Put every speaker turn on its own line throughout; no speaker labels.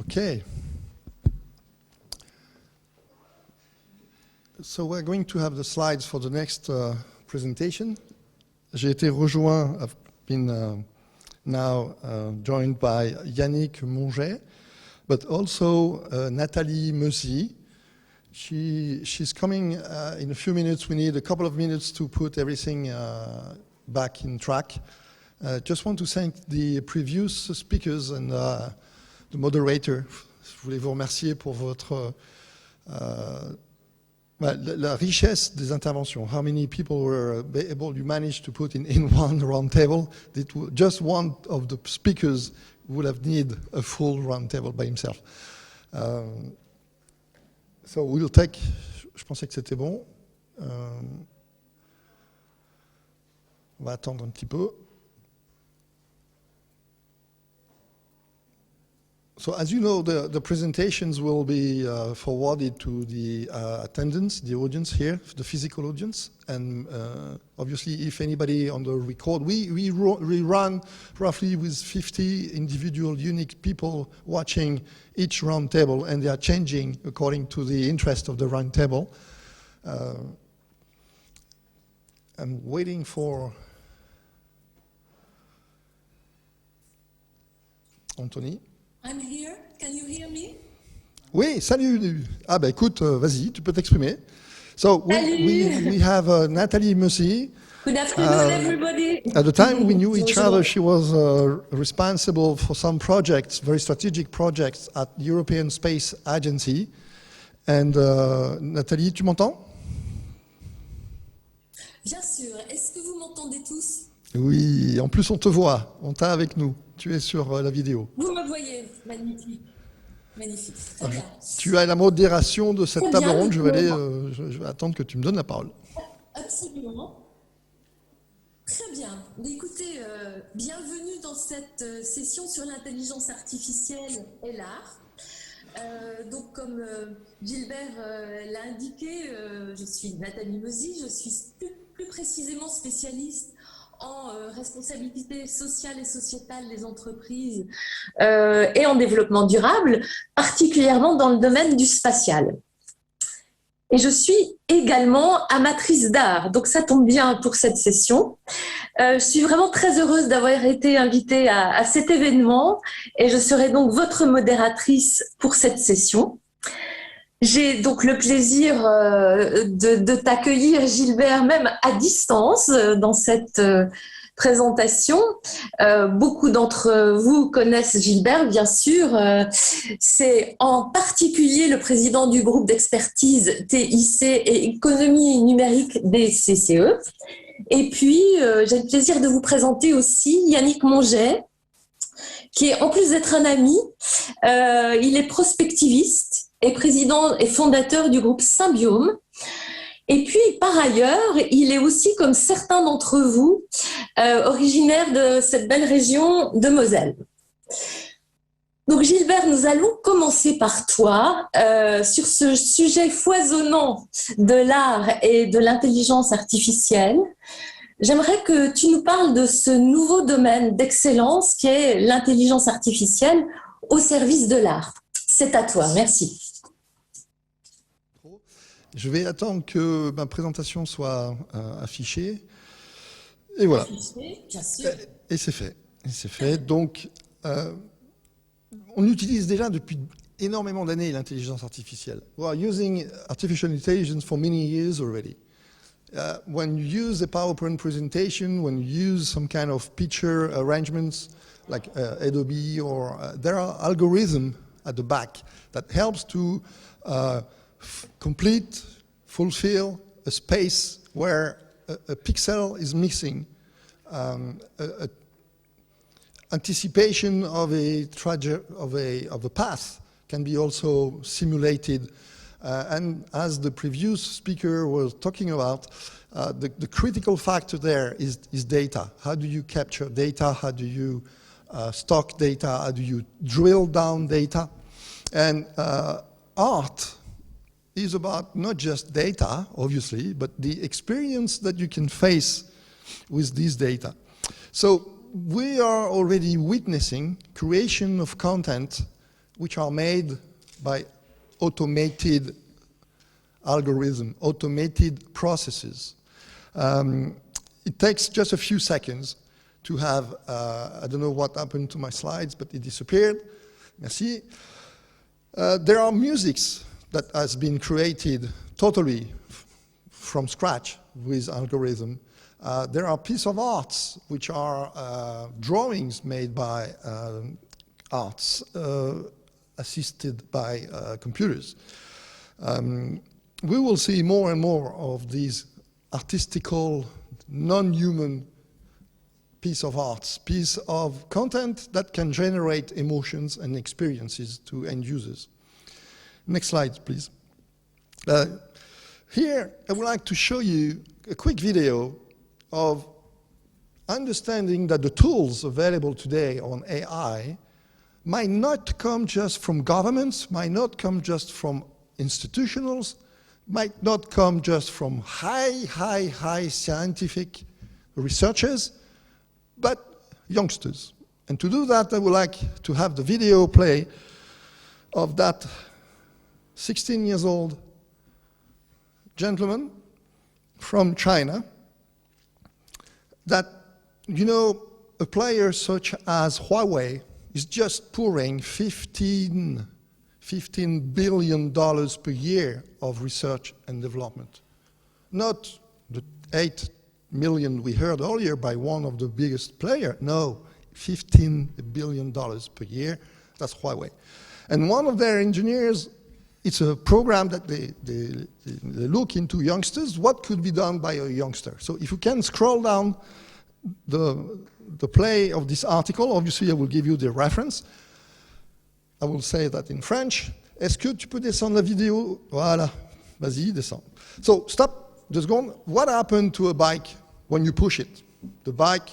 Okay. So we're going to have the slides for the next presentation. J'ai été rejoint, I've been now joined by Yannick Monget, but also Nathalie Meusy. She's coming in a few minutes. We need a couple of minutes to put everything back in track. Just want to thank the previous speakers and the moderator. Je voulais vous remercier pour votre la richesse des interventions. How many people were able, you managed to put in one round table. Just one of the speakers would have needed a full round table by himself. So we'll take, je pensais que c'était bon. On va attendre un petit peu. So as you know, the presentations will be forwarded to the attendants, the audience here, the physical audience. And obviously, if anybody on the record, we run roughly with 50 individual unique people watching each round table, and they are changing according to the interest of the round table. I'm waiting for Anthony.
I'm here. Can you hear me?
Oui, salut. Ah ben écoute, vas-y, tu peux t'exprimer. So we have Nathalie Meusy.
Good afternoon, everybody.
At the time we knew each other, she was responsible for some projects, very strategic projects at the European Space Agency. And Nathalie, tu m'entends?
Bien sûr. Est-ce que vous m'entendez tous?
Oui, en plus on te voit, on t'a avec nous. Tu es sur la vidéo.
Vous me voyez, magnifique. Magnifique. Très bien.
Tu as la modération de cette table ronde. Je vais attendre que tu me donnes la parole.
Absolument. Très bien. Écoutez, bienvenue dans cette session sur l'intelligence artificielle et l'art. Donc, comme Gilbert l'a indiqué, je suis Nathalie Meusy, je suis plus précisément spécialiste en responsabilité sociale et sociétale des entreprises et en développement durable, particulièrement dans le domaine du spatial. Et je suis également amatrice d'art, donc ça tombe bien pour cette session. Je suis vraiment très heureuse d'avoir été invitée à cet événement et je serai donc votre modératrice pour cette session. J'ai donc le plaisir de t'accueillir, Gilbert, même à distance dans cette présentation. Beaucoup d'entre vous connaissent Gilbert, bien sûr. C'est en particulier le président du groupe d'expertise TIC et économie numérique des CCE. Et puis, j'ai le plaisir de vous présenter aussi Yannick Monget, qui est, en plus d'être un ami, il est prospectiviste et président et fondateur du groupe Symbiome. Et puis, par ailleurs, il est aussi, comme certains d'entre vous, originaire de cette belle région de Moselle. Donc, Gilbert, nous allons commencer par toi sur ce sujet foisonnant de l'art et de l'intelligence artificielle. J'aimerais que tu nous parles de ce nouveau domaine d'excellence qui est l'intelligence artificielle au service de l'art. C'est à toi, merci.
Je vais attendre que ma présentation soit affichée. Et voilà.
Affiché, bien sûr.
Et c'est fait. Et c'est fait. Donc, on utilise déjà depuis énormément d'années l'intelligence artificielle. We are using artificial intelligence for many years already. When you use a PowerPoint presentation, when you use some kind of picture arrangements like Adobe, or there are algorithms at the back that helps to fulfill a space where a pixel is missing. Anticipation of a path can be also simulated. And as the previous speaker was talking about, the critical factor there is data. How do you capture data? How do you stock data? How do you drill down data? And art is about not just data, obviously, but the experience that you can face with these data. So we are already witnessing creation of content which are made by automated algorithm, automated processes. It takes just a few seconds to have, I don't know what happened to my slides, but it disappeared. Merci. There are musics that has been created totally from scratch with algorithm. There are pieces of arts which are drawings made by arts assisted by computers. We will see more and more of these artistical, non-human piece of arts, piece of content that can generate emotions and experiences to end users. Next slide, please. Here, I would like to show you a quick video of understanding that the tools available today on AI might not come just from governments, might not come just from institutionals, might not come just from high scientific researchers, but youngsters. And to do that, I would like to have the video play of that 16 years old gentleman from China that, you know, a player such as Huawei is just pouring $15 billion per year of research and development. Not the 8 million we heard earlier by one of the biggest players. No, $15 billion per year, that's Huawei. And one of their engineers, it's a program that they look into youngsters, what could be done by a youngster. So if you can scroll down the play of this article, obviously I will give you the reference. I will say that in French. Est-ce que tu peux descendre la vidéo? Voilà, vas-y, descends. So stop, just go on. What happened to a bike when you push it? The bike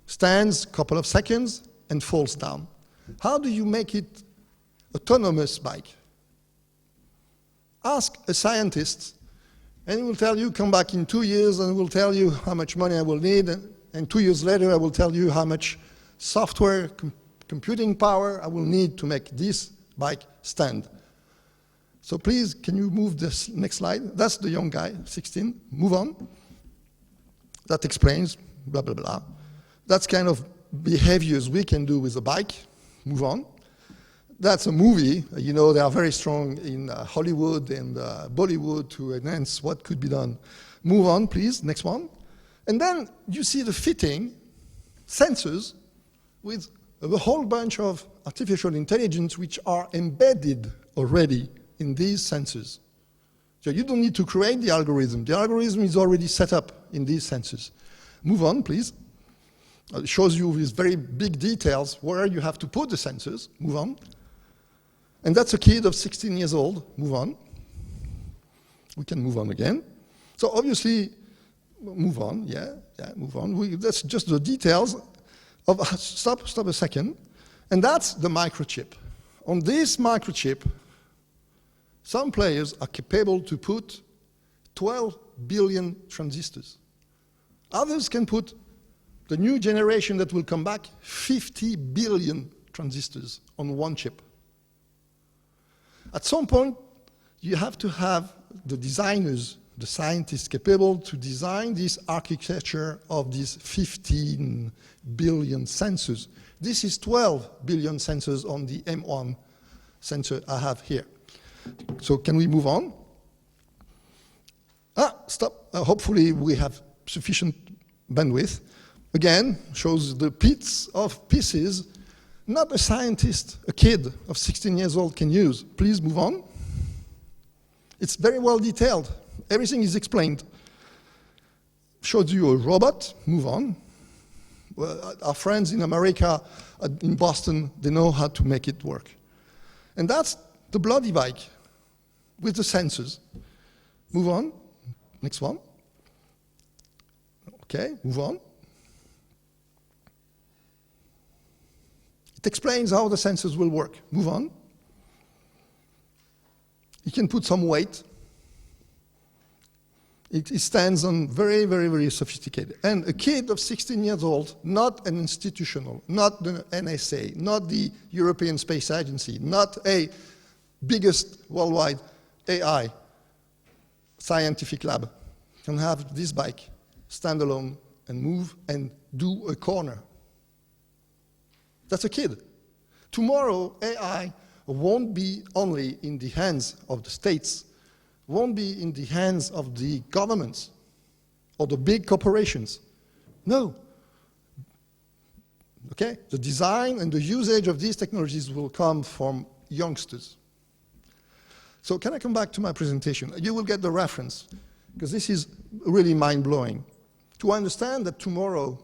stands a couple of seconds and falls down. How do you make it autonomous bike? Ask a scientist, and he will tell you, come back in 2 years, and will tell you how much money I will need, and 2 years later I will tell you how much software, computing power I will need to make this bike stand. So please, can you move this next slide? That's the young guy, 16. Move on. That explains, blah, blah, blah. That's kind of behaviors we can do with a bike. Move on. That's a movie. You know, they are very strong in Hollywood and Bollywood to enhance what could be done. Move on, please. Next one. And then you see the fitting sensors with a whole bunch of artificial intelligence which are embedded already in these sensors. So you don't need to create the algorithm. The algorithm is already set up in these sensors. Move on, please. It shows you with very big details where you have to put the sensors. Move on. And that's a kid of 16 years old. Move on. We can move on again. So obviously, move on, move on. That's just the details of, stop a second. And that's the microchip. On this microchip, some players are capable to put 12 billion transistors. Others can put, the new generation that will come back, 50 billion transistors on one chip. At some point, you have to have the designers, the scientists capable to design this architecture of these 15 billion sensors. This is 12 billion sensors on the M1 sensor I have here. So can we move on? Stop. Hopefully we have sufficient bandwidth. Again, shows the bits of pieces not a scientist, a kid of 16 years old can use. Please move on. It's very well detailed. Everything is explained. Shows you a robot. Move on. Well, our friends in America, in Boston, they know how to make it work. And that's the bloody bike with the sensors. Move on. Next one. Okay, move on. It explains how the sensors will work. Move on. You can put some weight. It stands on very, very, very sophisticated. And a kid of 16 years old, not an institutional, not the NSA, not the European Space Agency, not a biggest worldwide AI scientific lab, can have this bike, stand alone and move and do a corner. That's a kid. Tomorrow, AI won't be only in the hands of the states, won't be in the hands of the governments or the big corporations. No. Okay? The design and the usage of these technologies will come from youngsters. So can I come back to my presentation? You will get the reference, because this is really mind-blowing. To understand that tomorrow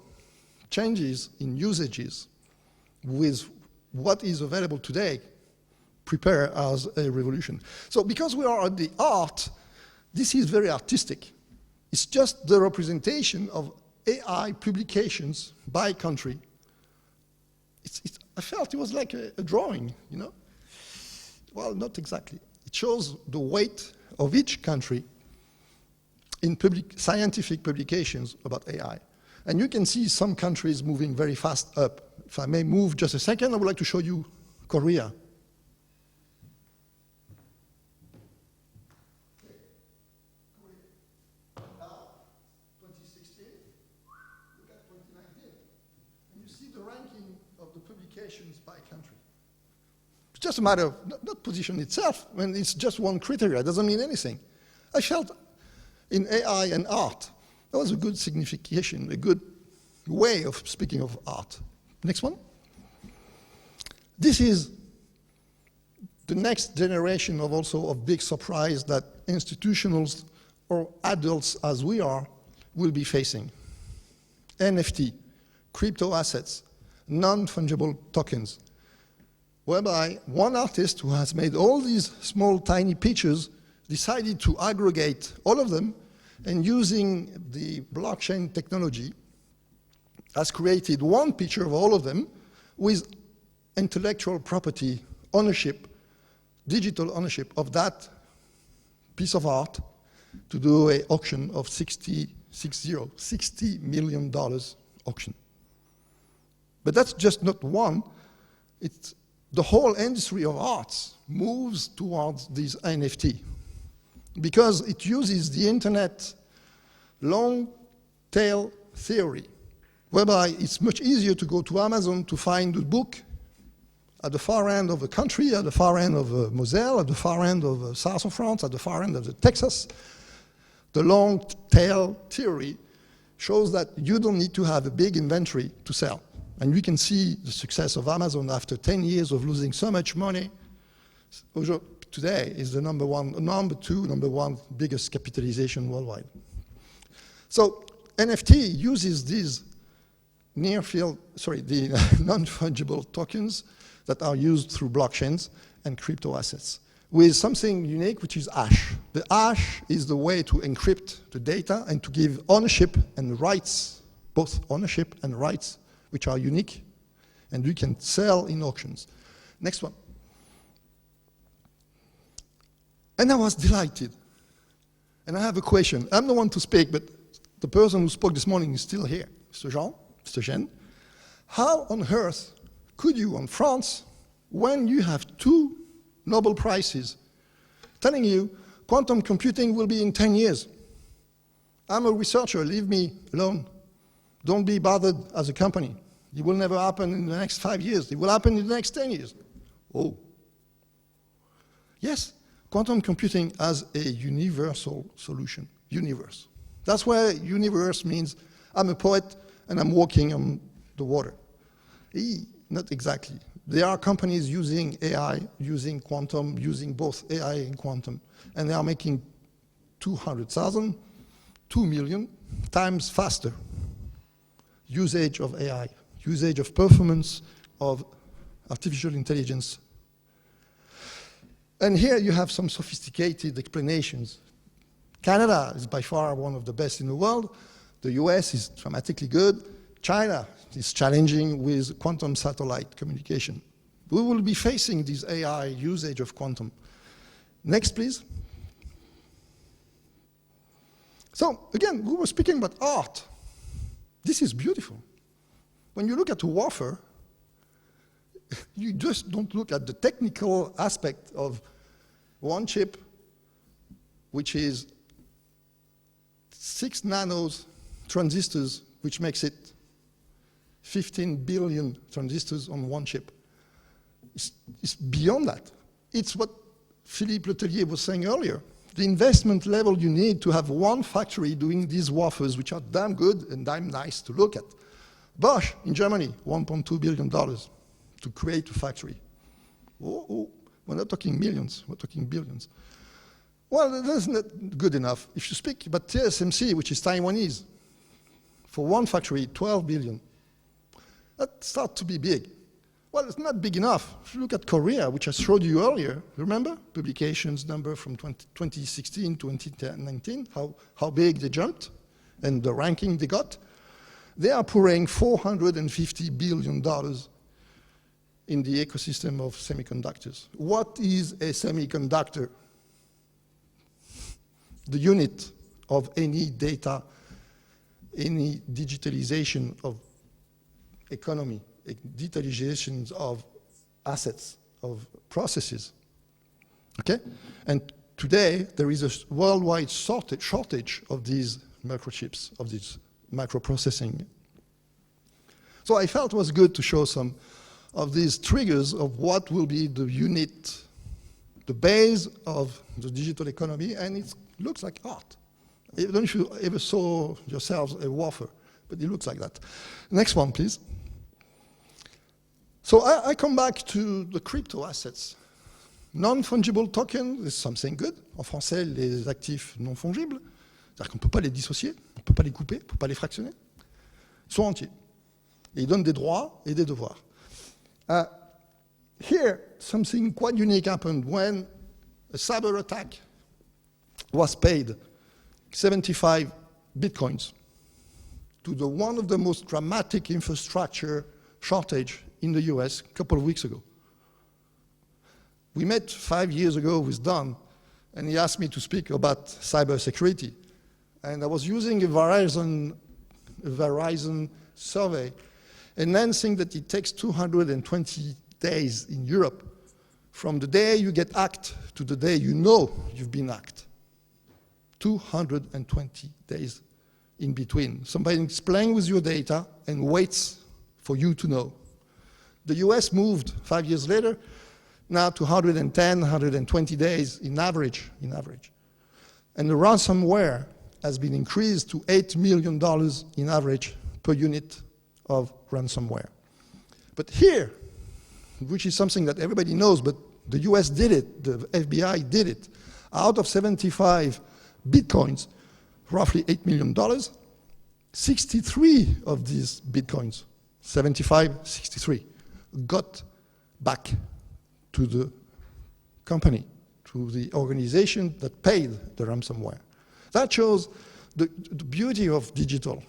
changes in usages with what is available today prepare as a revolution. So because we are at the art, this is very artistic. It's just the representation of AI publications by country. I felt it was like a drawing, you know? Well, not exactly. It shows the weight of each country in scientific publications about AI. And you can see some countries moving very fast up. If I may move just a second, I would like to show you Korea. By country. It's just a matter of not position itself, when it's just one criteria, it doesn't mean anything. I felt in AI and art, that was a good signification, a good way of speaking of art. Next one. This is the next generation of also of big surprise that institutionals or adults as we are will be facing. NFT, crypto assets, non-fungible tokens, whereby one artist who has made all these small, tiny pictures decided to aggregate all of them, and using the blockchain technology has created one picture of all of them with intellectual property ownership, digital ownership of that piece of art to do an auction of $60 million auction. But that's just not one. It's the whole industry of arts moves towards this NFT because it uses the internet long tail theory, whereby it's much easier to go to Amazon to find a book at the far end of the country, at the far end of Moselle, at the far end of south of France, at the far end of the Texas. The long tail theory shows that you don't need to have a big inventory to sell. And we can see the success of Amazon after 10 years of losing so much money. Today is the number one biggest capitalization worldwide. So NFT uses these the non-fungible tokens that are used through blockchains and crypto assets with something unique, which is hash. The hash is the way to encrypt the data and to give ownership and rights, both ownership and rights, which are unique, and we can sell in auctions. Next one. And I was delighted. And I have a question. I'm the one to speak, but the person who spoke this morning is still here. Mr. Jean. How on earth could you, in France, when you have 2 Nobel Prizes, telling you quantum computing will be in 10 years? I'm a researcher, leave me alone. Don't be bothered as a company. It will never happen in the next 5 years. It will happen in the next 10 years. Oh. Yes, quantum computing has a universal solution. Universe. That's why universe means I'm a poet and I'm walking on the water. Not exactly. There are companies using AI, using quantum, using both AI and quantum, and they are making 200,000, 2 million times faster usage of AI, usage of performance of artificial intelligence. And here you have some sophisticated explanations. Canada is by far one of the best in the world. The US is dramatically good. China is challenging with quantum satellite communication. We will be facing this AI usage of quantum. Next, please. So again, we were speaking about art. This is beautiful. When you look at a wafer, you just don't look at the technical aspect of one chip, which is 6 nanos transistors, which makes it 15 billion transistors on one chip. It's beyond that. It's what Philippe Letellier was saying earlier. The investment level you need to have one factory doing these wafers, which are damn good and damn nice to look at. Bosch in Germany, $1.2 billion to create a factory. Oh, we're not talking millions, we're talking billions. Well, that's not good enough. If you speak about TSMC, which is Taiwanese, for one factory, 12 billion. That starts to be big. Well, it's not big enough. If you look at Korea, which I showed you earlier, remember? Publications number from 2016 to 2019, how big they jumped and the ranking they got. They are pouring $450 billion in the ecosystem of semiconductors. What is a semiconductor? The unit of any data, any digitalization of economy, digitalization of assets, of processes, okay? And today, there is a worldwide shortage of these microchips, of this microprocessing. So I felt it was good to show some of these triggers of what will be the unit, the base of the digital economy, and it looks like art. I don't know if you ever saw yourselves a wafer, but it looks like that. Next one, please. So I come back to the crypto assets. Non-fungible token is something good. En français, les actifs non fongibles. C'est-à-dire qu'on ne peut pas les dissocier, on ne peut pas les couper, on ne peut pas les fractionner. Ils sont entiers. Et ils donnent des droits et des devoirs. Here, something quite unique happened when a cyber attack was paid 75 bitcoins to one of the most dramatic infrastructure shortage in the US a couple of weeks ago. We met 5 years ago with Don, and he asked me to speak about cybersecurity. And I was using a Verizon survey, announcing that it takes 220 days in Europe from the day you get hacked to the day you know you've been hacked. 220 days in between. Somebody is playing with your data and waits for you to know. The US moved 5 years later, now to 110, 120 days in average. And the ransomware has been increased to $8 million in average per unit of ransomware. But here, which is something that everybody knows, but the US did it, the FBI did it, out of 75 bitcoins, roughly $8 million, 63 of these bitcoins, 75, 63, got back to the company, to the organization that paid the ransomware. That shows the beauty of digital.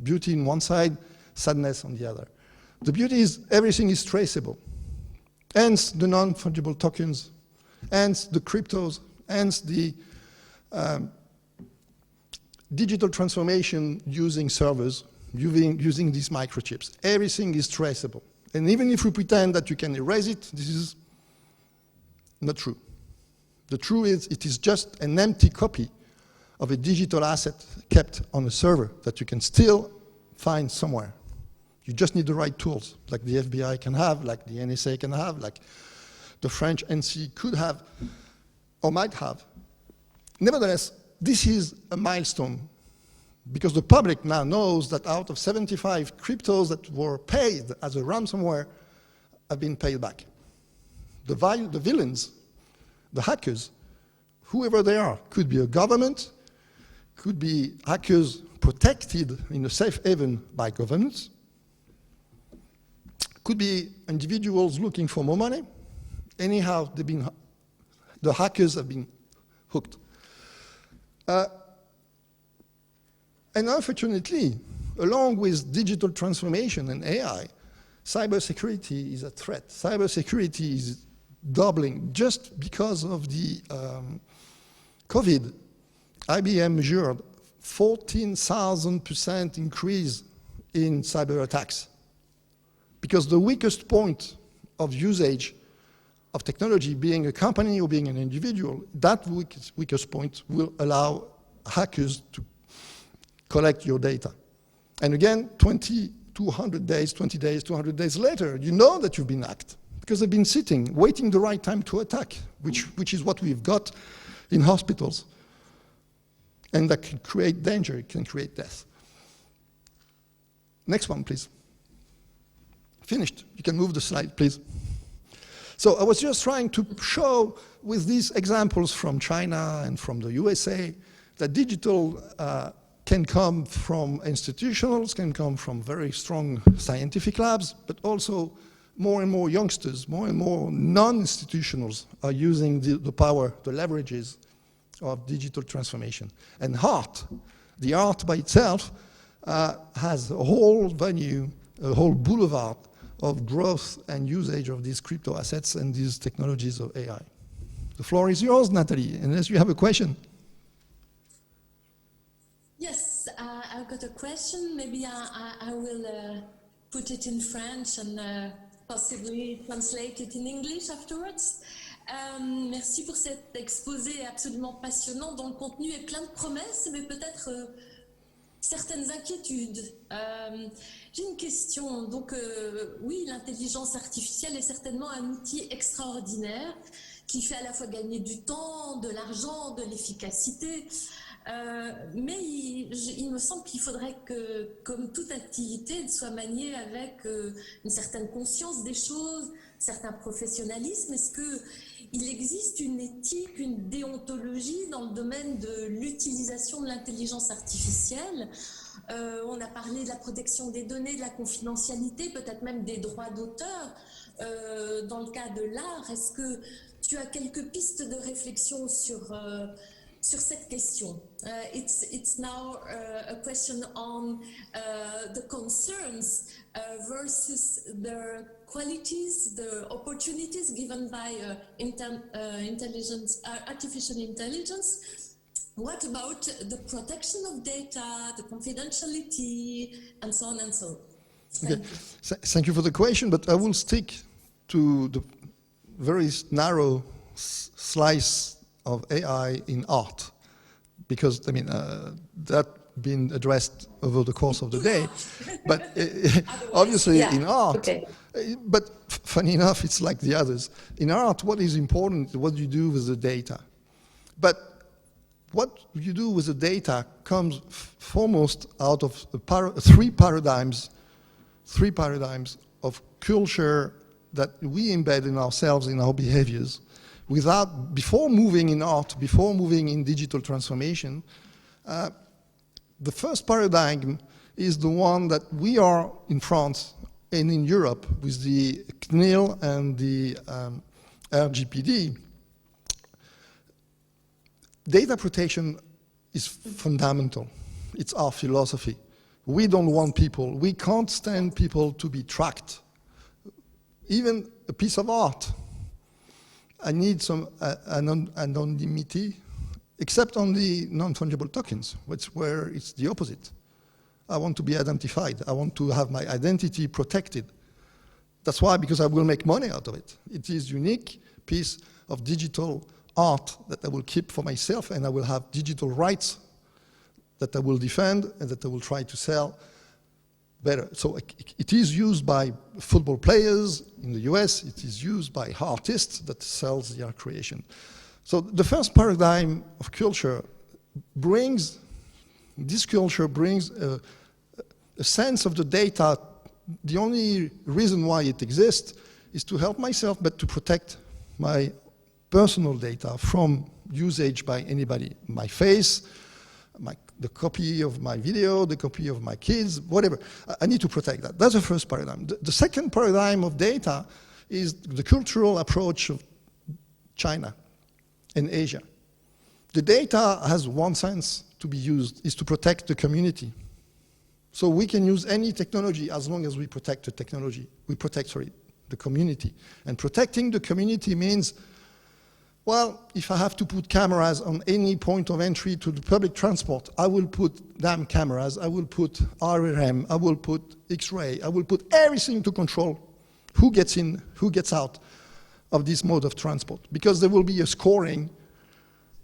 Beauty on one side, sadness on the other. The beauty is everything is traceable. Hence the non-fungible tokens, hence the cryptos, hence the digital transformation using servers, using these microchips. Everything is traceable. And even if we pretend that you can erase it, this is not true. The truth is it is just an empty copy of a digital asset kept on a server that you can still find somewhere. You just need the right tools, like the FBI can have, like the NSA can have, like the French NC could have, or might have. Nevertheless, this is a milestone, because the public now knows that out of 75 cryptos that were paid as a ransomware have been paid back. The villains, the hackers, whoever they are, could be a government, could be hackers protected in a safe haven by governments, could be individuals looking for more money. Anyhow, the hackers have been hooked. And unfortunately, along with digital transformation and AI, cybersecurity is a threat. Cybersecurity is doubling just because of the COVID. IBM measured 14,000% increase in cyber attacks. Because the weakest point of usage of technology, being a company or being an individual, that weakest point will allow hackers to collect your data. And again, 200 days, 200 days later, you know that you've been hacked because they've been sitting, waiting the right time to attack, which is what we've got in hospitals. And that can create danger, it can create death. Next one, please. Finished. You can move the slide, please. So I was just trying to show with these examples from China and from the USA that digital can come from institutionals, can come from very strong scientific labs, but also more and more youngsters, more and more non-institutionals are using the power, the leverages of digital transformation. And art, the art by itself, has a whole venue, a whole boulevard of growth and usage of these crypto assets and these technologies of AI. The floor is yours, Nathalie, unless you have a question.
Yes, I've got a question. Maybe I will put it in French and possibly translate it in English afterwards. Merci pour cet exposé absolument passionnant dont le contenu est plein de promesses, mais peut-être certaines inquiétudes. J'ai une question. Donc, oui, l'intelligence artificielle est certainement un outil extraordinaire qui fait à la fois gagner du temps, de l'argent, de l'efficacité. Mais il me semble qu'il faudrait que, comme toute activité, elle soit maniée avec une certaine conscience des choses, un certain professionnalisme. Est-ce qu'il existe une éthique, une déontologie dans le domaine de l'utilisation de l'intelligence artificielle? On a parlé de la protection des données, de la confidentialité, peut-être même des droits d'auteur. Dans le cas de l'art, est-ce que tu as quelques pistes de réflexion sur cette question? It's now a question on the concerns versus the qualities, the opportunities given by artificial intelligence. What about the protection of data, the confidentiality, and so on and so on?
Thank you for the question, but I will stick to the very narrow slice of AI in art, because, I mean, that been addressed over the course of the day, but obviously in art, but funny enough, it's like the others. In art, what is important is what you do with the data. But what you do with the data comes foremost out of three paradigms of culture that we embed in ourselves, in our behaviors, before moving in art, before moving in digital transformation. The first paradigm is the one that we are in France and in Europe with the CNIL and the RGPD. Data protection is fundamental. It's our philosophy. We don't want people, we can't stand people to be tracked. Even a piece of art, I need some anonymity, except on the non-fungible tokens, where it's the opposite. I want to be identified. I want to have my identity protected. That's why, because I will make money out of it. It is a unique piece of digital art that I will keep for myself, and I will have digital rights that I will defend and that I will try to sell better. So it is used by football players in the US. It is used by artists that sells their creation. So the first paradigm of culture brings a sense of the data. The only reason why it exists is to help myself, but to protect my personal data from usage by anybody. My face, the copy of my video, the copy of my kids, whatever. I need to protect that. That's the first paradigm. The second paradigm of data is the cultural approach of China and Asia. The data has one sense to be used, is to protect the community. So we can use any technology as long as we protect the technology. We protect, the community. And protecting the community means well, if I have to put cameras on any point of entry to the public transport, I will put damn cameras, I will put RRM, I will put X-ray, I will put everything to control who gets in, who gets out of this mode of transport. Because there will be a scoring,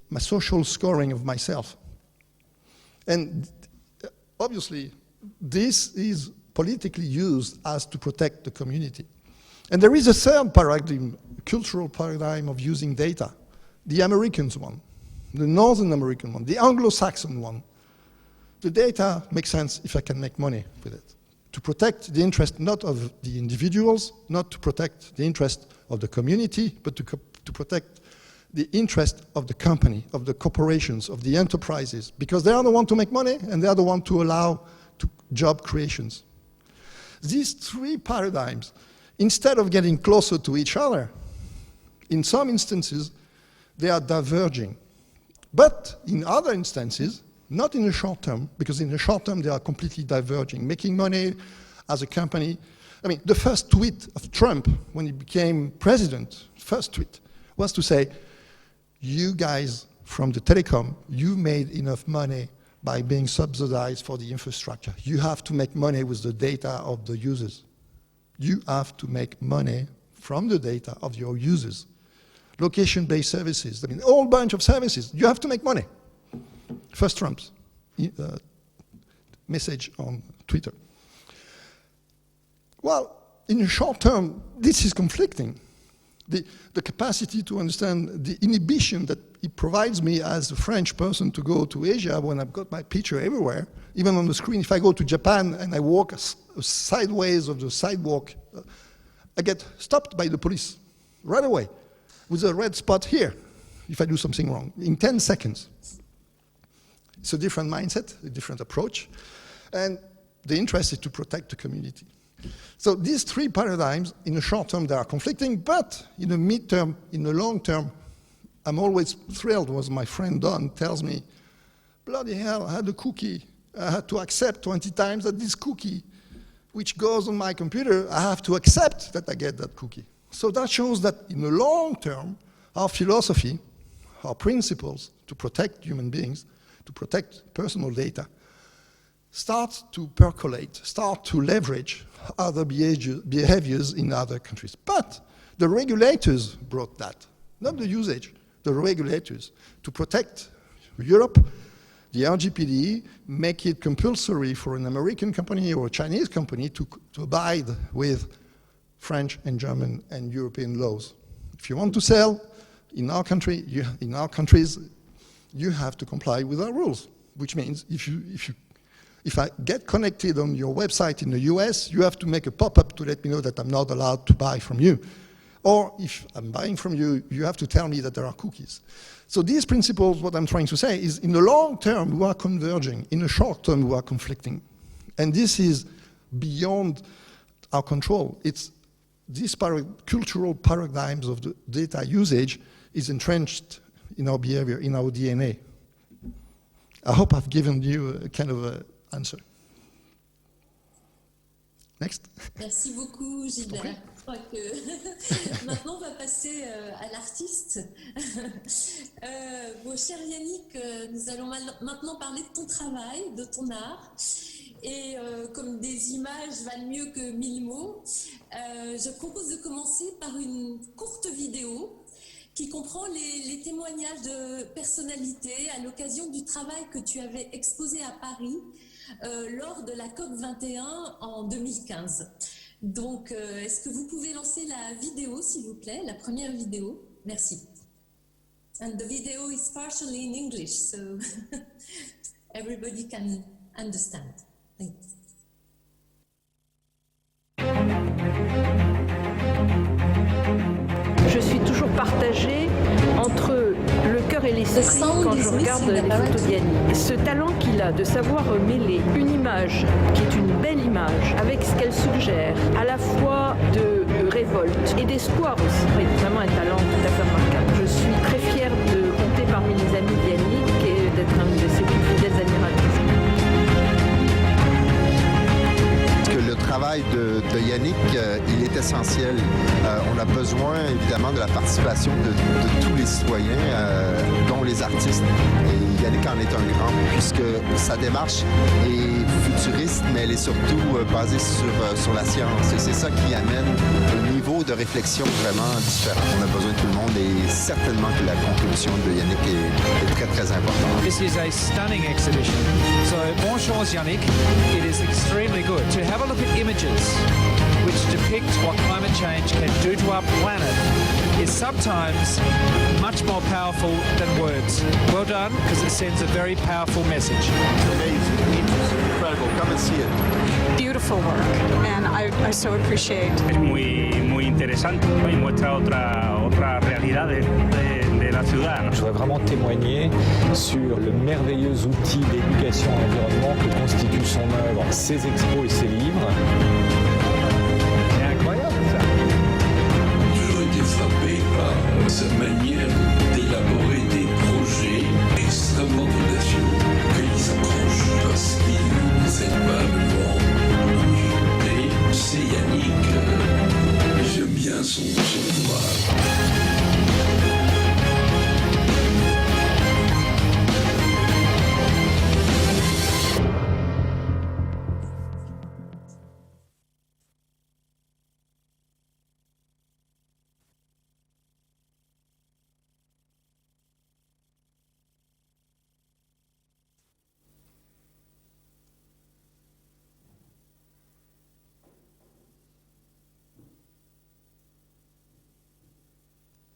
my social scoring of myself. And obviously, this is politically used as to protect the community. And there is a third paradigm, cultural paradigm of using data. The Americans one, the Northern American one, the Anglo-Saxon one. The data makes sense if I can make money with it. To protect the interest not of the individuals, not to protect the interest of the community, but to protect the interest of the company, of the corporations, of the enterprises, because they are the ones to make money and they are the ones to allow job creations. These three paradigms, instead of getting closer to each other, in some instances, they are diverging. But in other instances, not in the short term, because in the short term they are completely diverging. Making money as a company. I mean, the first tweet of Trump when he became president, first tweet, was to say, you guys from the telecom, you made enough money by being subsidized for the infrastructure. You have to make money with the data of the users. You have to make money from the data of your users. Location-based services, I mean, a whole bunch of services. You have to make money. First Trump's message on Twitter. Well, in the short term, this is conflicting. The capacity to understand the inhibition that it provides me as a French person to go to Asia when I've got my picture everywhere, even on the screen. If I go to Japan and I walk sideways of the sidewalk, I get stopped by the police right away with a red spot here if I do something wrong, in 10 seconds. It's a different mindset, a different approach, and the interest is to protect the community. So these three paradigms, in the short term, they are conflicting, but in the mid-term, in the long term, I'm always thrilled when my friend Don tells me, bloody hell, I had a cookie. I had to accept 20 times that this cookie, which goes on my computer, I have to accept that I get that cookie. So that shows that in the long term, our philosophy, our principles to protect human beings, to protect personal data, start to percolate, start to leverage other behaviors in other countries. But the regulators brought that, not the usage, the regulators, to protect Europe, the RGPD, make it compulsory for an American company or a Chinese company to abide with French and German and European laws. If you want to sell in our country, in our countries, you have to comply with our rules, which means if I get connected on your website in the US, you have to make a pop-up to let me know that I'm not allowed to buy from you. Or if I'm buying from you, you have to tell me that there are cookies. So these principles, what I'm trying to say is in the long term, we are converging. In the short term, we are conflicting. And this is beyond our control. It's these cultural paradigms of the data usage is entrenched in our behavior, in our DNA. I hope I've given you a kind of an answer. Next.
Merci beaucoup, Gilbert. Je crois que maintenant, on va passer à l'artiste. Bon, cher Yannick, nous allons maintenant parler de ton travail, de ton art. Et comme des images valent mieux que 1000 mots, je propose de commencer par une courte vidéo qui comprend les témoignages de personnalités à l'occasion du travail que tu avais exposé à Paris lors de la COP21 en 2015. Donc, est-ce que vous pouvez lancer la vidéo, s'il vous plaît, la première vidéo? Merci. And the video is partially in English, so everybody can understand. Thanks.
Je suis toujours partagée entre le cœur et l'esprit quand je regarde les photos d'Yannick. Ce talent qu'il a de savoir mêler une image qui est une belle image avec ce qu'elle suggère, à la fois de révolte et d'espoir aussi. C'est vraiment un talent tout à fait remarquable. Je suis très fière de compter parmi les amis d'Yannick et d'être une de ses plus fidèles admiratrices.
Que le travail travail de Yannick, il est essentiel. On a besoin évidemment de la participation de tous les citoyens, dont les artistes. Et Yannick en est un grand, puisque sa démarche est futuriste, mais elle est surtout basée sur la science. Et c'est ça qui amène un niveau de réflexion vraiment différent. On a besoin de tout le monde et certainement que la contribution de Yannick est très, très importante.
This is a stunning exhibition. So, bonjour Yannick. It is extremely good to have a look at images which depict what climate change can do to our planet is sometimes much more powerful than words. Well done, because it sends a very powerful message.
It's amazing. It's incredible. Come and see it.
Beautiful work, and I so appreciate.
Es muy interesante y muestra otra realidad de la ciudad.
Je voudrais vraiment témoigner sur le merveilleux outil d'éducation à l'environnement que constitue son œuvre, ses expos et ses livres.
C'est incroyable ça.
J'ai toujours été frappé par sa manière d'élaborer des projets extrêmement audacieux, qu'ils s'accrochent parce qu'ils n'essaient pas de vendre. Et c'est Yannick, j'aime bien son ouvrage.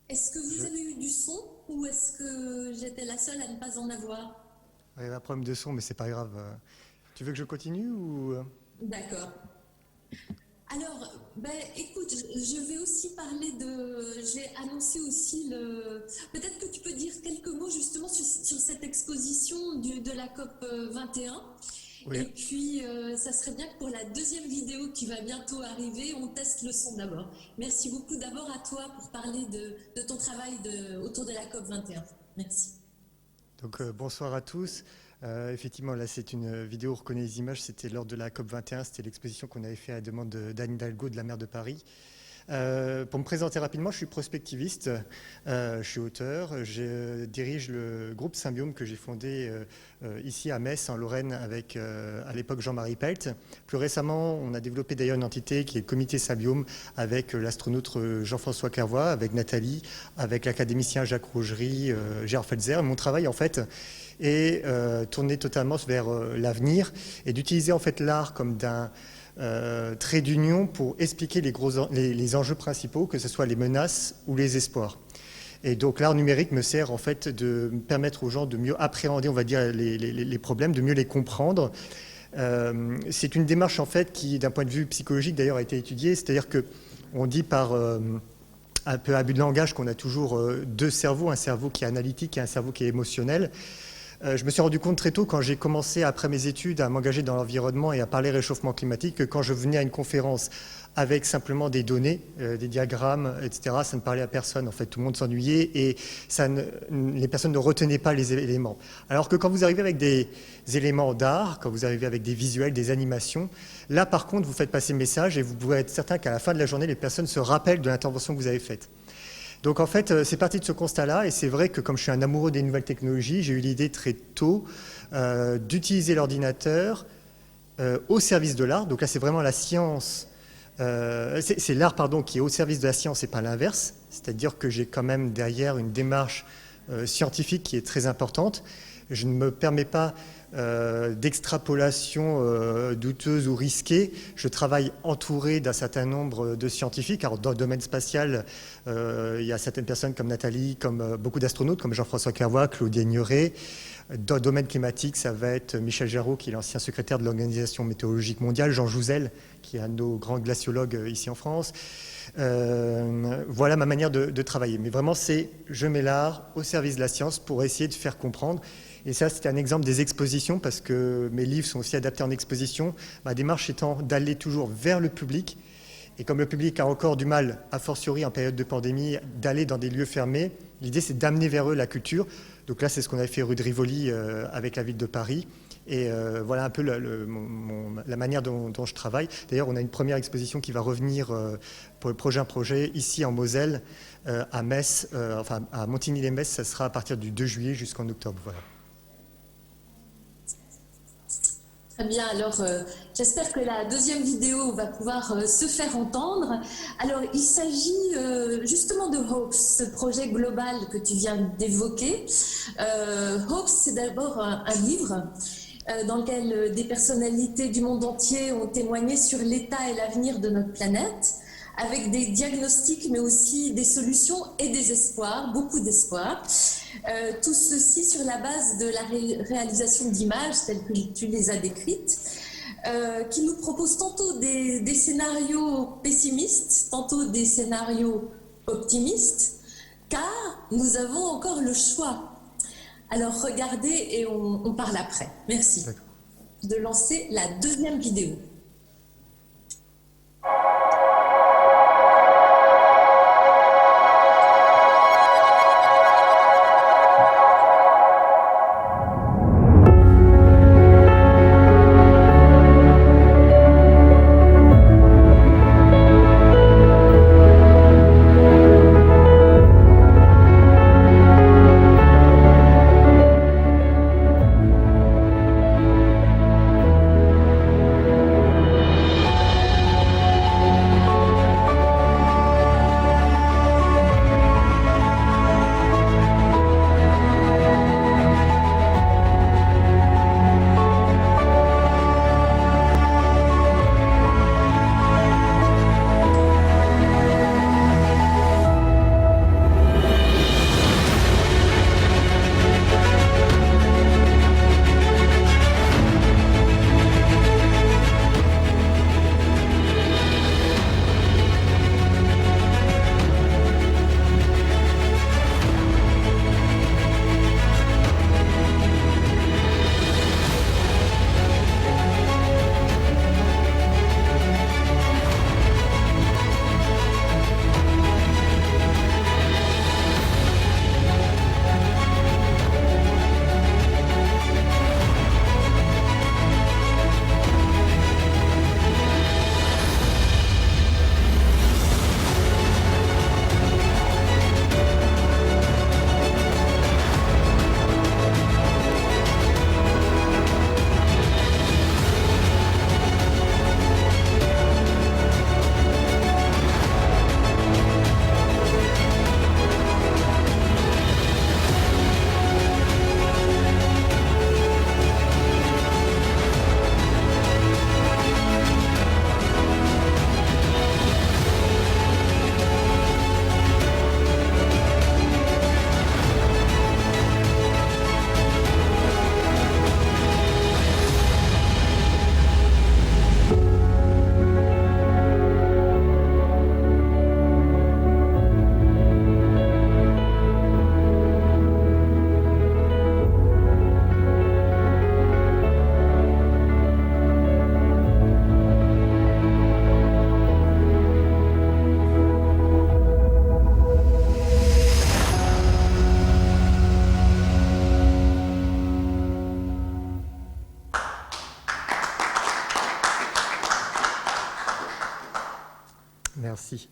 Est-ce que vous avez eu du son ou est-ce que j'étais la seule à ne pas en avoir?
Il y a un problème de son, mais c'est pas grave. Tu veux que je continue ou...
D'accord. Alors, écoute, je vais aussi parler de... J'ai annoncé aussi le... Peut-être que tu peux dire quelques mots justement sur cette exposition de la COP 21.
Oui.
Et puis, ça serait bien que pour la deuxième vidéo qui va bientôt arriver, on teste le son d'abord. Merci beaucoup d'abord à toi pour parler de ton travail autour de la COP 21. Merci.
Donc bonsoir à tous. Effectivement, là c'est une vidéo, on reconnaît les images, c'était lors de la COP 21, c'était l'exposition qu'on avait fait à la demande d'Anne Hidalgo, de la maire de Paris. Pour me présenter rapidement, je suis prospectiviste, je suis auteur, je dirige le groupe Symbiome que j'ai fondé ici à Metz, en Lorraine, avec à l'époque Jean-Marie Pelt. Plus récemment, on a développé d'ailleurs une entité qui est le comité Symbiome avec l'astronaute Jean-François Clairvoy, avec Nathalie, avec l'académicien Jacques Rougerie, Gérard Felzer. Mon travail en fait est tourné totalement vers l'avenir et d'utiliser en fait l'art comme d'un trait d'union pour expliquer les enjeux principaux, que ce soit les menaces ou les espoirs. Et donc l'art numérique me sert en fait de permettre aux gens de mieux appréhender, on va dire, les problèmes, de mieux les comprendre. C'est une démarche en fait qui, d'un point de vue psychologique d'ailleurs, a été étudiée, c'est-à-dire que on dit par un peu abus de langage qu'on a toujours deux cerveaux, un cerveau qui est analytique et un cerveau qui est émotionnel. Je me suis rendu compte très tôt, quand j'ai commencé, après mes études, à m'engager dans l'environnement et à parler réchauffement climatique, que quand je venais à une conférence avec simplement des données, des diagrammes, etc., ça ne parlait à personne. En fait, tout le monde s'ennuyait et les personnes ne retenaient pas les éléments. Alors que quand vous arrivez avec des éléments d'art, quand vous arrivez avec des visuels, des animations, là, par contre, vous faites passer le message et vous pouvez être certain qu'à la fin de la journée, les personnes se rappellent de l'intervention que vous avez faite. Donc en fait, c'est parti de ce constat-là, et c'est vrai que comme je suis un amoureux des nouvelles technologies, j'ai eu l'idée très tôt d'utiliser l'ordinateur au service de l'art. Donc là, c'est vraiment la science, c'est l'art pardon, qui est au service de la science et pas l'inverse. C'est-à-dire que j'ai quand même derrière une démarche scientifique qui est très importante. Je ne me permets pas d'extrapolation douteuse ou risquée. Je travaille entouré d'un certain nombre de scientifiques. Alors, dans le domaine spatial, il y a certaines personnes comme Nathalie, comme beaucoup d'astronautes, comme Jean-François Clairvoy, Claude Aigneret. Dans le domaine climatique, ça va être Michel Jarraud, qui est l'ancien secrétaire de l'Organisation météorologique mondiale, Jean Jouzel, qui est un de nos grands glaciologues ici en France. Voilà ma manière de travailler. Mais vraiment, je mets l'art au service de la science pour essayer de faire comprendre. Et ça, c'était un exemple des expositions, parce que mes livres sont aussi adaptés en exposition. Ma démarche étant d'aller toujours vers le public. Et comme le public a encore du mal, a fortiori en période de pandémie, d'aller dans des lieux fermés, l'idée c'est d'amener vers eux la culture. Donc là, c'est ce qu'on avait fait rue de Rivoli avec la ville de Paris. Et voilà un peu la manière dont je travaille. D'ailleurs, on a une première exposition qui va revenir pour le prochain projet ici en Moselle, à Metz, enfin à Montigny-les-Metz. Ça sera à partir du 2 juillet jusqu'en octobre. Voilà.
Très bien, alors j'espère que la deuxième vidéo va pouvoir se faire entendre. Alors il s'agit justement de Hopes, ce projet global que tu viens d'évoquer. Hopes, c'est d'abord un livre dans lequel des personnalités du monde entier ont témoigné sur l'état et l'avenir de notre planète, avec des diagnostics mais aussi des solutions et des espoirs, beaucoup d'espoirs. Tout ceci sur la base de la réalisation d'images telles que tu les as décrites, qui nous proposent tantôt des scénarios pessimistes, tantôt des scénarios optimistes, car nous avons encore le choix. Alors regardez et on parle après. Merci de lancer la deuxième vidéo.
Merci.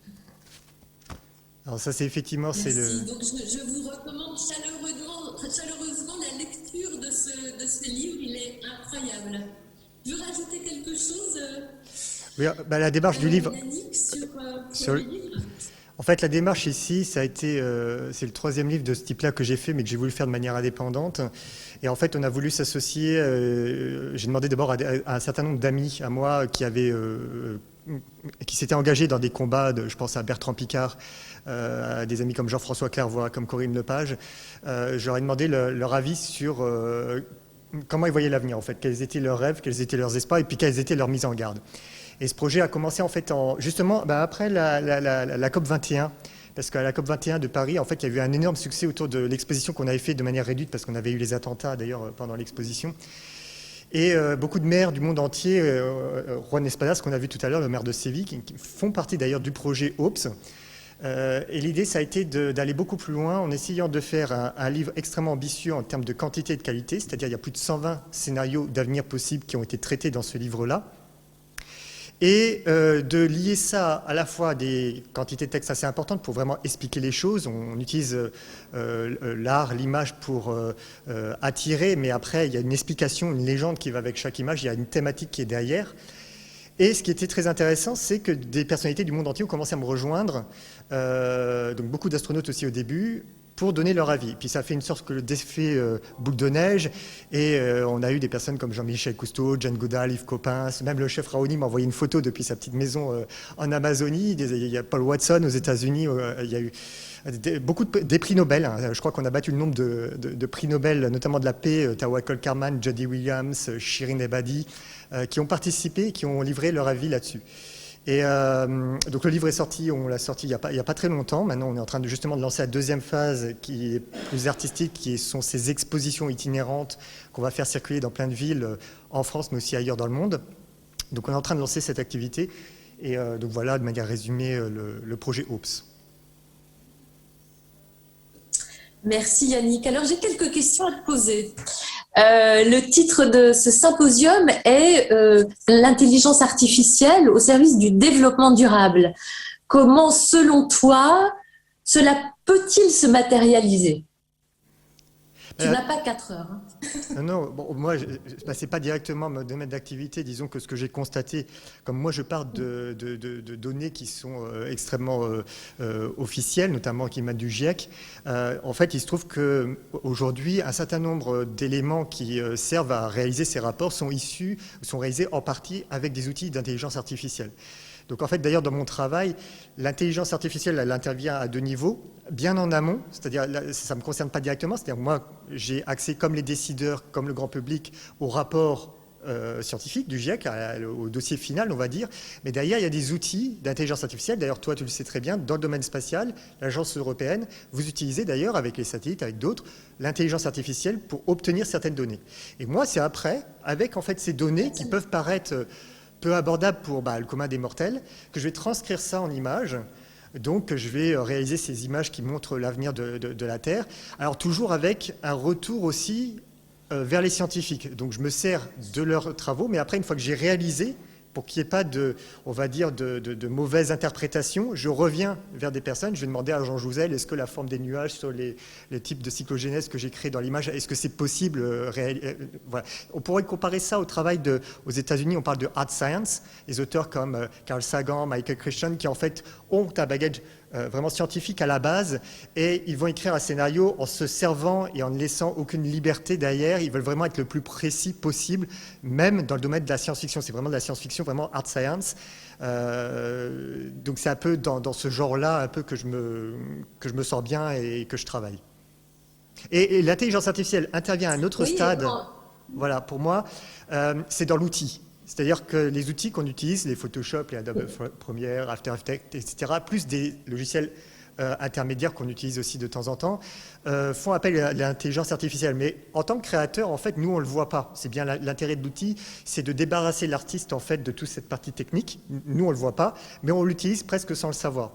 Alors ça, c'est effectivement...
Merci.
C'est le...
Donc je vous recommande chaleureusement la lecture de ce livre, il est incroyable. Tu veux rajouter quelque chose
Oui, bah, la démarche du livre...
Yannick,
sur le livre. En fait, la démarche ici, ça a été, c'est le 3e livre de ce type-là que j'ai fait, mais que j'ai voulu faire de manière indépendante. Et en fait, on a voulu s'associer. J'ai demandé d'abord à un certain nombre d'amis à moi qui s'étaient engagés dans des combats. Je pense à Bertrand Piccard, à des amis comme Jean-François Clairvoy, comme Corinne Lepage. Je leur ai demandé leur avis sur comment ils voyaient l'avenir, en fait, quels étaient leurs rêves, quels étaient leurs espoirs, et puis quelles étaient leurs mises en garde. Et ce projet a commencé en fait justement après la COP 21, parce qu'à la COP 21 de Paris, en fait, il y a eu un énorme succès autour de l'exposition qu'on avait fait de manière réduite, parce qu'on avait eu les attentats d'ailleurs pendant l'exposition. Et beaucoup de maires du monde entier, Juan Espadas, qu'on a vu tout à l'heure, le maire de Séville, qui font partie d'ailleurs du projet OPS, Et l'idée, ça a été d'aller beaucoup plus loin en essayant de faire un livre extrêmement ambitieux en termes de quantité et de qualité, c'est-à-dire il y a plus de 120 scénarios d'avenir possibles qui ont été traités dans ce livre-là. Et de lier ça à la fois à des quantités de textes assez importantes pour vraiment expliquer les choses. On utilise l'art, l'image pour attirer, mais après, il y a une explication, une légende qui va avec chaque image, il y a une thématique qui est derrière. Et ce qui était très intéressant, c'est que des personnalités du monde entier ont commencé à me rejoindre, donc beaucoup d'astronautes aussi au début, pour donner leur avis. Puis ça a fait une sorte d'effet boule de neige, et on a eu des personnes comme Jean-Michel Cousteau, Jane Goodall, Yves Coppens, même le chef Raoni m'a envoyé une photo depuis sa petite maison en Amazonie. Il y a Paul Watson aux États-Unis, il y a eu beaucoup des prix Nobel. Je crois qu'on a battu le nombre de prix Nobel, notamment de la paix, Tawakkol Karman, Jody Williams, Shirin Ebadi, qui ont participé, qui ont livré leur avis là-dessus. Et donc le livre est sorti, on l'a sorti il n'y a pas très longtemps. Maintenant, on est en train justement de lancer la deuxième phase qui est plus artistique, qui sont ces expositions itinérantes qu'on va faire circuler dans plein de villes en France, mais aussi ailleurs dans le monde. Donc on est en train de lancer cette activité. Et donc voilà, de manière résumée, le projet OPS.
Merci Yannick. Alors j'ai quelques questions à te poser. Le titre de ce symposium est l'intelligence artificielle au service du développement durable. Comment, selon toi, cela peut-il se matérialiser? Tu n'as pas 4 heures. Hein.
Non, bon, moi, c'est pas directement mon domaine d'activité. Disons que ce que j'ai constaté, comme moi, je pars de données qui sont extrêmement officielles, notamment qui émanent du GIEC. En fait, il se trouve qu'aujourd'hui, un certain nombre d'éléments qui servent à réaliser ces rapports sont réalisés en partie avec des outils d'intelligence artificielle. Donc en fait, d'ailleurs, dans mon travail, l'intelligence artificielle, elle intervient à 2 niveaux, bien en amont, c'est-à-dire ça ne me concerne pas directement, c'est-à-dire moi, j'ai accès comme les décideurs, comme le grand public, au rapport scientifique du GIEC, au dossier final, on va dire, mais derrière, il y a des outils d'intelligence artificielle, d'ailleurs, toi, tu le sais très bien, dans le domaine spatial, l'agence européenne, vous utilisez d'ailleurs, avec les satellites, avec d'autres, l'intelligence artificielle pour obtenir certaines données. Et moi, c'est après, avec en fait ces données qui peuvent paraître peu abordable pour le commun des mortels, que je vais transcrire ça en images. Donc, je vais réaliser ces images qui montrent l'avenir de la Terre. Alors, toujours avec un retour aussi vers les scientifiques. Donc, je me sers de leurs travaux, mais après, une fois que j'ai réalisé, pour qu'il n'y ait pas de mauvaise interprétation, je reviens vers des personnes. Je vais demander à Jean Jouzel, est-ce que la forme des nuages sur les types de cyclogénèse que j'ai créés dans l'image, est-ce que c'est possible voilà. On pourrait comparer ça au travail aux États-Unis, on parle de hard science, les auteurs comme Carl Sagan, Michael Crichton, qui en fait ont un bagage vraiment scientifique à la base, et ils vont écrire un scénario en se servant et en ne laissant aucune liberté derrière. Ils veulent vraiment être le plus précis possible, même dans le domaine de la science-fiction. C'est vraiment de la science-fiction, vraiment hard science. Donc c'est un peu dans ce genre-là un peu que je me sens bien et que je travaille. Et l'intelligence artificielle intervient à un autre stade. Voilà, pour moi, c'est dans l'outil. C'est-à-dire que les outils qu'on utilise, les Photoshop, les Adobe Premiere, After Effects, etc., plus des logiciels intermédiaires qu'on utilise aussi de temps en temps, font appel à l'intelligence artificielle. Mais en tant que créateur, en fait, nous, on ne le voit pas. C'est bien l'intérêt de l'outil, c'est de débarrasser l'artiste, en fait, de toute cette partie technique. Nous, on ne le voit pas, mais on l'utilise presque sans le savoir.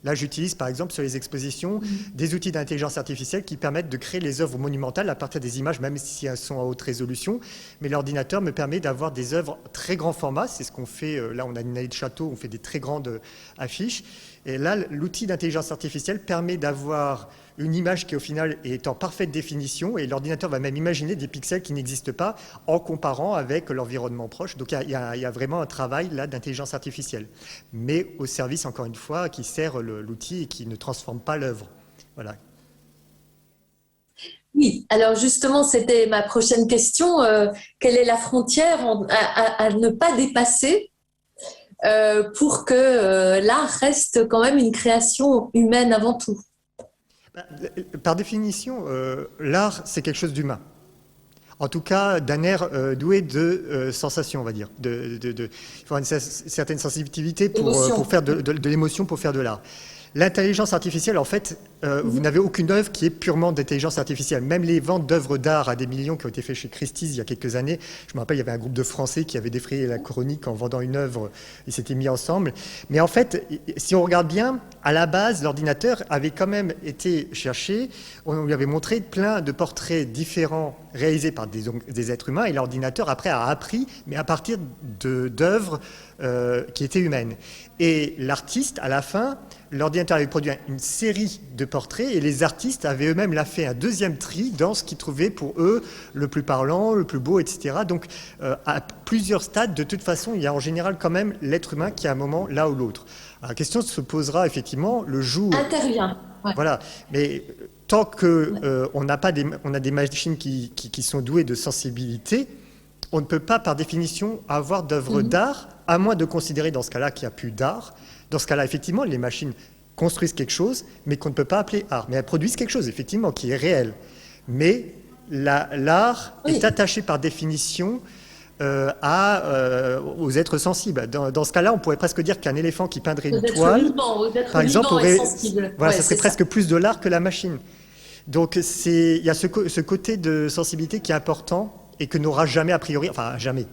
Là, j'utilise, par exemple, sur les expositions, des outils d'intelligence artificielle qui permettent de créer les œuvres monumentales à partir des images, même si elles sont à haute résolution. Mais l'ordinateur me permet d'avoir des œuvres très grand format. C'est ce qu'on fait. Là, on a une allée de château, on fait des très grandes affiches. Et là, l'outil d'intelligence artificielle permet d'avoir une image qui, au final, est en parfaite définition. Et l'ordinateur va même imaginer des pixels qui n'existent pas en comparant avec l'environnement proche. Donc, il y a vraiment un travail là d'intelligence artificielle. Mais au service, encore une fois, qui sert l'outil et qui ne transforme pas l'œuvre. Voilà.
Oui, alors justement, c'était ma prochaine question. Quelle est la frontière à ne pas dépasser pour que l'art reste quand même une création humaine avant tout?
Par définition, l'art, c'est quelque chose d'humain. En tout cas, d'un air doué de sensation, on va dire. Il faut une certaine sensibilité pour faire de l'émotion, pour faire de l'art. L'intelligence artificielle, en fait, vous n'avez aucune œuvre qui est purement d'intelligence artificielle. Même les ventes d'œuvres d'art à des millions qui ont été faites chez Christie's il y a quelques années, je me rappelle, il y avait un groupe de Français qui avait défrayé la chronique en vendant une œuvre, ils s'étaient mis ensemble. Mais en fait, si on regarde bien, à la base, l'ordinateur avait quand même été cherché, on lui avait montré plein de portraits différents réalisés par des êtres humains, et l'ordinateur après a appris, mais à partir d'œuvres qui étaient humaines. Et l'artiste, à la fin, l'ordinateur avait produit une série de portraits, et les artistes avaient eux-mêmes fait un deuxième tri dans ce qu'ils trouvaient pour eux le plus parlant, le plus beau, etc. Donc à plusieurs stades, de toute façon, il y a en général quand même l'être humain qui à un moment là ou l'autre. La question se posera effectivement le jour.
Intervient. Ouais.
Voilà. Mais tant que on a des machines qui sont douées de sensibilité, on ne peut pas par définition avoir d'œuvre d'art, à moins de considérer dans ce cas-là qu'il n'y a plus d'art. Dans ce cas-là, effectivement, les machines construisent quelque chose, mais qu'on ne peut pas appeler art. Mais elles produisent quelque chose, effectivement, qui est réel. Mais l'art est attaché par définition aux êtres sensibles. Dans ce cas-là, on pourrait presque dire qu'un éléphant qui peindrait une toile, par exemple, ça serait presque plus de l'art que la machine. Donc il y a ce côté de sensibilité qui est important et que n'aura jamais a priori, enfin jamais,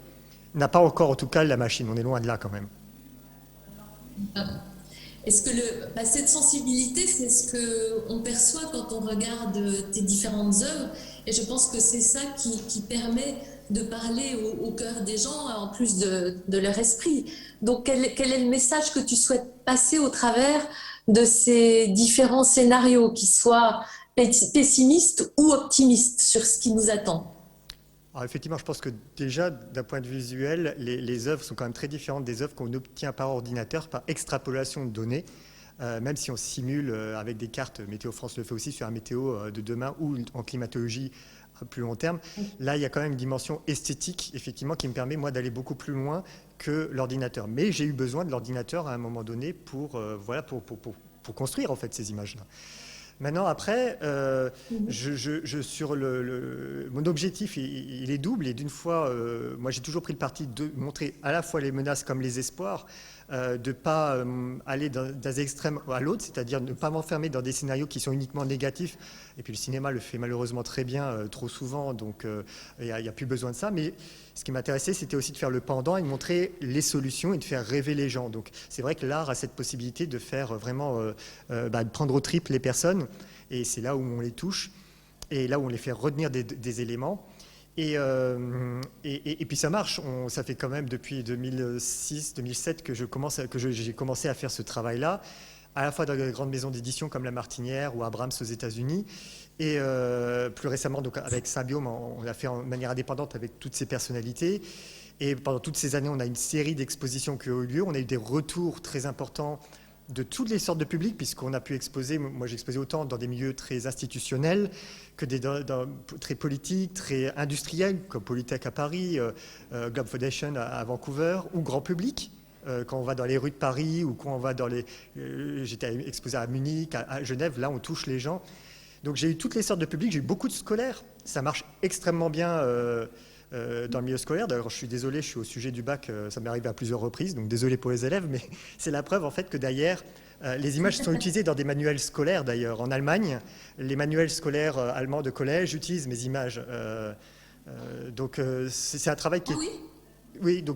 n'a pas encore en tout cas la machine. On est loin de là quand même.
Est-ce que cette sensibilité, c'est ce qu'on perçoit quand on regarde tes différentes œuvres, et je pense que c'est ça qui permet de parler au cœur des gens, en plus de leur esprit. Donc quel est le message que tu souhaites passer au travers de ces différents scénarios, qu'ils soient pessimistes ou optimistes sur ce qui nous attend?
Alors effectivement, je pense que déjà, d'un point de vue visuel, les œuvres sont quand même très différentes des œuvres qu'on obtient par ordinateur, par extrapolation de données, même si on simule avec des cartes. Météo France le fait aussi sur un météo de demain ou en climatologie à plus long terme. Là, il y a quand même une dimension esthétique, effectivement, qui me permet, moi, d'aller beaucoup plus loin que l'ordinateur. Mais j'ai eu besoin de l'ordinateur à un moment donné pour construire, en fait, ces images-là. Maintenant, après, mon objectif, il est double. Et d'une fois, moi, j'ai toujours pris le parti de montrer à la fois les menaces comme les espoirs, de ne pas aller d'un extrême à l'autre, c'est-à-dire ne pas m'enfermer dans des scénarios qui sont uniquement négatifs. Et puis le cinéma le fait malheureusement très bien, trop souvent, donc il n'y a plus besoin de ça. Mais ce qui m'intéressait, c'était aussi de faire le pendant et de montrer les solutions et de faire rêver les gens. Donc c'est vrai que l'art a cette possibilité de faire vraiment, de prendre au tripes les personnes, et c'est là où on les touche, et là où on les fait retenir des éléments. Et puis ça marche, ça fait quand même depuis 2006-2007 que j'ai commencé à faire ce travail-là, à la fois dans des grandes maisons d'édition comme La Martinière ou Abrams aux États-Unis, et plus récemment donc avec Symbiome, on l'a fait en manière indépendante avec toutes ces personnalités. Et pendant toutes ces années, on a une série d'expositions qui ont eu lieu. On a eu des retours très importants de toutes les sortes de publics, puisqu'on a pu exposer, moi j'ai exposé autant dans des milieux très institutionnels que très politiques, très industriels, comme Polytech à Paris, Globe Foundation à Vancouver, ou grand public, quand on va dans les rues de Paris, ou quand on va j'étais exposé à Munich, à Genève, là on touche les gens. Donc j'ai eu toutes les sortes de publics, j'ai eu beaucoup de scolaires, ça marche extrêmement bien dans le milieu scolaire. D'ailleurs, je suis désolé, je suis au sujet du bac, ça m'est arrivé à plusieurs reprises, donc désolé pour les élèves, mais c'est la preuve en fait que d'ailleurs, les images sont utilisées dans des manuels scolaires d'ailleurs. En Allemagne, les manuels scolaires allemands de collège utilisent mes images. Donc c'est un travail qui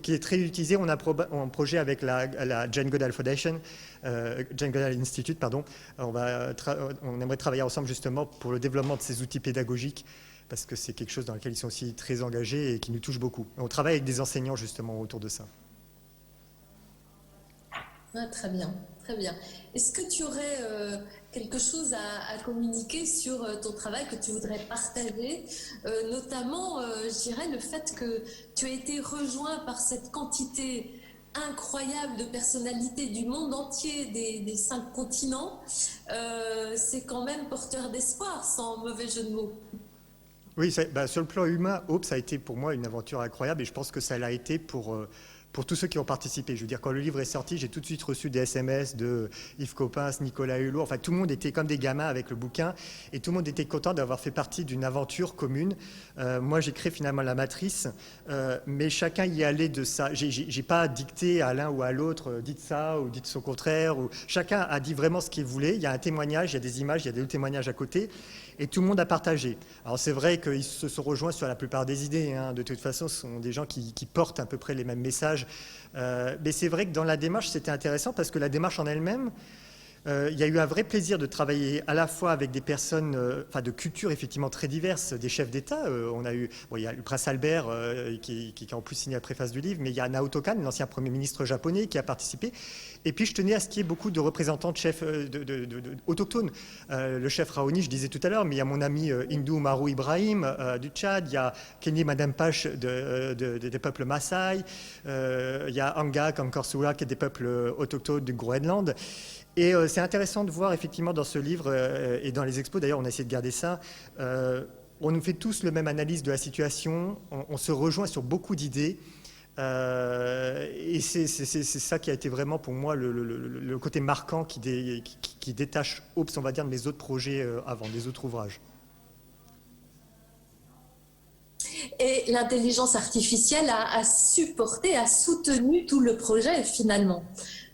qui est très utilisé. On a un projet avec la Jane Goodall Foundation, Jane Goodall Institute, pardon. On aimerait travailler ensemble justement pour le développement de ces outils pédagogiques, parce que c'est quelque chose dans lequel ils sont aussi très engagés et qui nous touche beaucoup. On travaille avec des enseignants justement autour de ça.
Ah, très bien, très bien. Est-ce que tu aurais quelque chose à communiquer sur ton travail que tu voudrais partager, notamment, je dirais, le fait que tu as été rejoint par cette quantité incroyable de personnalités du monde entier, des 5 continents, c'est quand même porteur d'espoir, sans mauvais jeu de mots.
Oui, sur le plan humain, Hope, ça a été pour moi une aventure incroyable, et je pense que ça l'a été pour tous ceux qui ont participé. Je veux dire, quand le livre est sorti, j'ai tout de suite reçu des SMS de Yves Coppens, Nicolas Hulot. Enfin, tout le monde était comme des gamins avec le bouquin, et tout le monde était content d'avoir fait partie d'une aventure commune. Moi, j'ai créé finalement la matrice, mais chacun y allait de ça. J'ai pas dicté à l'un ou à l'autre, dites ça ou dites son contraire. Chacun a dit vraiment ce qu'il voulait. Il y a un témoignage, il y a des images, il y a des témoignages à côté. Et tout le monde a partagé. Alors c'est vrai qu'ils se sont rejoints sur la plupart des idées. De toute façon, ce sont des gens qui portent à peu près les mêmes messages. Mais c'est vrai que dans la démarche, c'était intéressant parce que la démarche en elle-même, Il y a eu un vrai plaisir de travailler à la fois avec des personnes de cultures effectivement très diverses, des chefs d'État. Il y a le prince Albert qui a en plus signé la préface du livre, mais il y a Naoto Kan, l'ancien Premier ministre japonais, qui a participé. Et puis je tenais à ce qu'il y ait beaucoup de représentants de chefs autochtones. Le chef Raoni, je disais tout à l'heure, mais il y a mon ami Hindou Maru Ibrahim du Tchad, il y a Kenny Madame Pache des peuples Maasai, il y a Anga Kankorsula qui est des peuples autochtones du Groenland. Et c'est intéressant de voir effectivement dans ce livre et dans les expos, d'ailleurs on a essayé de garder ça, on nous fait tous la même analyse de la situation, on se rejoint sur beaucoup d'idées, et c'est ça qui a été vraiment pour moi le côté marquant qui détache OPS, on va dire, de mes autres projets avant, des autres ouvrages.
Et l'intelligence artificielle a supporté, a soutenu tout le projet finalement.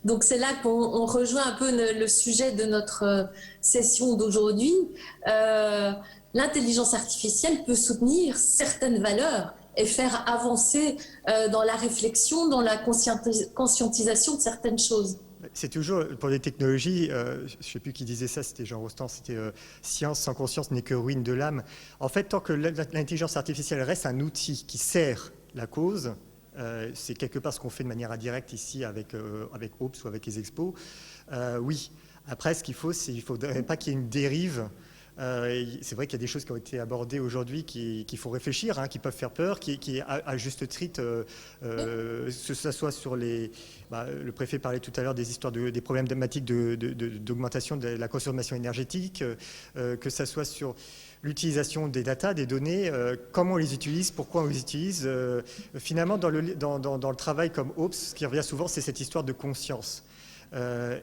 Donc c'est là qu'on rejoint un peu le sujet de notre session d'aujourd'hui. L'intelligence artificielle peut soutenir certaines valeurs et faire avancer dans la réflexion, dans la conscientisation de certaines choses.
C'est toujours, pour les technologies, je ne sais plus qui disait ça, c'était Jean Rostand, c'était science sans conscience n'est que ruine de l'âme. En fait, tant que l'intelligence artificielle reste un outil qui sert la cause, c'est quelque part ce qu'on fait de manière indirecte ici avec OPS ou avec les expos, oui. Après, ce qu'il faut, c'est qu'il ne faudrait pas qu'il y ait une dérive. C'est vrai qu'il y a des choses qui ont été abordées aujourd'hui qu'il faut réfléchir, qui peuvent faire peur, qui à juste titre, que ce soit sur les... le préfet parlait tout à l'heure des histoires des problématiques d'augmentation de la consommation énergétique, que ce soit sur l'utilisation des datas, des données, comment on les utilise, pourquoi on les utilise. Finalement, dans le travail comme OPS, ce qui revient souvent, c'est cette histoire de conscience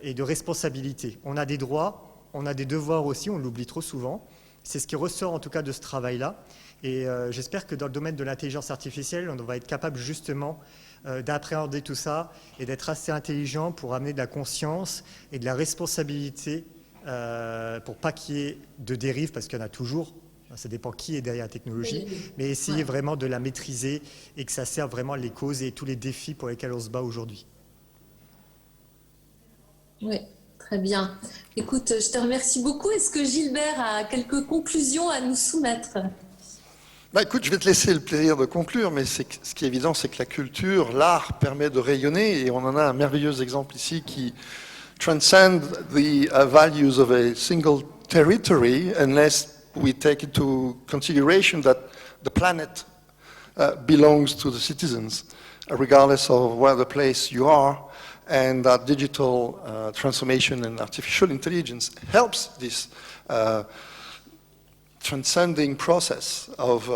et de responsabilité. On a des droits, on a des devoirs aussi, on l'oublie trop souvent. C'est ce qui ressort en tout cas de ce travail-là. Et j'espère que dans le domaine de l'intelligence artificielle, on va être capable justement d'appréhender tout ça et d'être assez intelligent pour amener de la conscience et de la responsabilité pour pas qu'il y ait de dérive, parce qu'il y en a toujours. Ça dépend qui est derrière la technologie, mais essayer vraiment de la maîtriser et que ça serve vraiment les causes et tous les défis pour lesquels on se bat aujourd'hui.
Oui. Très bien. Écoute, je te remercie beaucoup. Est-ce que Gilbert a quelques conclusions à nous soumettre ?
Écoute, je vais te laisser le plaisir de conclure, mais ce qui est évident, c'est que la culture, l'art permet de rayonner, et on en a un merveilleux exemple ici qui transcend the values of a single territory, unless we take into consideration that the planet belongs to the citizens, regardless of where the place you are. And that digital transformation and artificial intelligence helps this transcending process of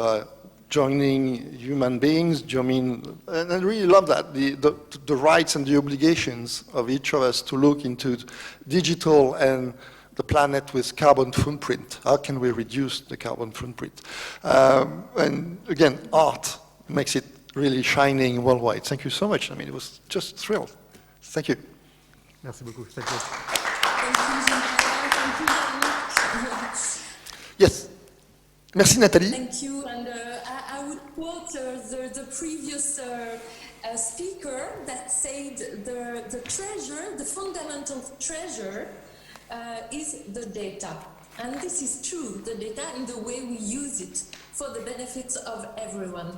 joining human beings. And I really love that, the rights and the obligations of each of us to look into digital and the planet with carbon footprint. How can we reduce the carbon footprint? And again, art makes it really shining worldwide. Thank you so much. I mean, it was just thrilled. Thank you.
Merci beaucoup. Thank you.
Yes. Merci Nathalie.
Thank you. And I would quote the previous speaker that said the treasure, the fundamental treasure is the data. And this is true, the data in the way we use it for the benefits of everyone.